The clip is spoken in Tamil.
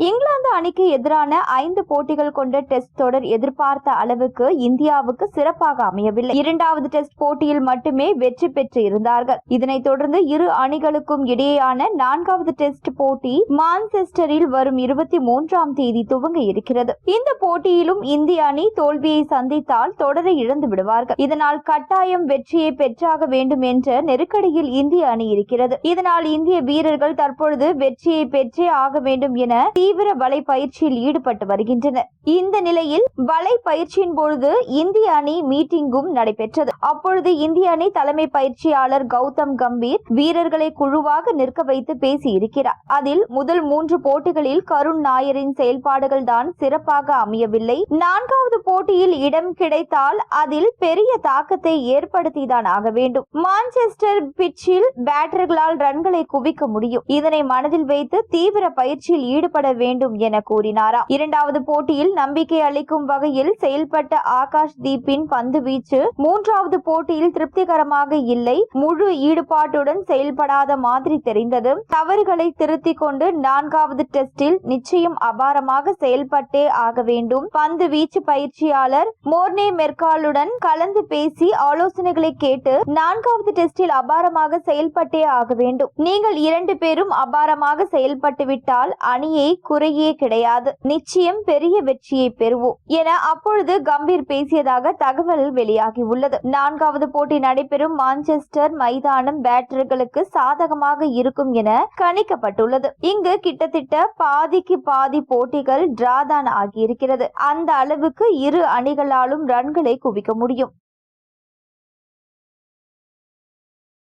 இங்கிலாந்து அணிக்கு எதிரான 5 போட்டிகள் கொண்ட டெஸ்ட் தொடர் எதிர்பார்த்த அளவுக்கு இந்தியாவுக்கு சிறப்பாக அமையவில்லை. இரண்டாவது டெஸ்ட் போட்டியில் மட்டுமே வெற்றி பெற்று இருந்தார்கள். இதனைத் தொடர்ந்து இரு அணிகளுக்கும் இடையேயான 4வது டெஸ்ட் போட்டி மான்செஸ்டரில் வரும் 23ஆம் தேதி துவங்க இருக்கிறது. இந்த போட்டியிலும் இந்திய அணி தோல்வியை சந்தித்தால் தொடரை இழந்து விடுவார்கள். இதனால் கட்டாயம் வெற்றியை பெற்றாக வேண்டும் என்ற நெருக்கடியில் இந்திய அணி இருக்கிறது. இதனால் இந்திய வீரர்கள் தற்பொழுது வெற்றியை பெற்றே ஆக வேண்டும் என தீவிர வலை பயிற்சியில் ஈடுபட்டு வருகின்றனர். இந்த நிலையில் வலை பயிற்சியின் பொழுது இந்திய அணி மீட்டிங்கும் நடைபெற்றது. அப்பொழுது இந்திய அணி தலைமை பயிற்சியாளர் கௌதம் கம்பீர் வீரர்களை குழுவாக நிற்க வைத்து பேசி இருக்கிறார். அதில் முதல் 3 போட்டிகளில் கருண் நாயரின் செயல்பாடுகள் தான் சிறப்பாக அமையவில்லை. 4வது போட்டியில் இடம் கிடைத்தால் அதில் பெரிய தாக்கத்தை ஏற்படுத்திதான் ஆக வேண்டும். மான்செஸ்டர் பிட்சில் பேட்டர்களால் ரன்களை குவிக்க முடியும். இதனை மனதில் வைத்து தீவிர பயிற்சியில் ஈடுபட வேண்டும் என கூறினாராம். இரண்டாவது போட்டியில் நம்பிக்கை அளிக்கும் வகையில் செயல்பட்ட ஆகாஷ் தீப்பின் பந்து வீச்சு 3வது போட்டியில் திருப்திகரமாக இல்லை. முழு ஈடுபாட்டுடன் செயல்படாத மாதிரி தெரிந்தது. தவறுகளை திருத்திக் கொண்டு 4வது டெஸ்டில் நிச்சயம் அபாரமாக செயல்பட்டே ஆக வேண்டும். பந்து வீச்சு பயிற்சியாளர் மோர்னே மெர்காலுடன் கலந்து பேசி ஆலோசனைகளை கேட்டு 4வது டெஸ்டில் அபாரமாக செயல்பட்டே ஆக வேண்டும். நீங்கள் 2 பேரும் அபாரமாக செயல்பட்டு விட்டால் அணியை குறையே கிடையாது. நிச்சயம் பெரிய வெற்றியை பெறுவோம் என அப்பொழுது கம்பீர் பேசியதாக தகவல் வெளியாகி உள்ளது. 4வது போட்டி நடைபெறும் மான்செஸ்டர் மைதானம் பேட்டர்களுக்கு சாதகமாக இருக்கும் என கணிக்கப்பட்டுள்ளது. இங்கு கிட்டத்தட்ட பாதிக்கு பாதி போட்டிகள் டிராதான் ஆகியிருக்கிறது. அந்த அளவுக்கு இரு அணிகளாலும் ரன்களை குவிக்க முடியும்.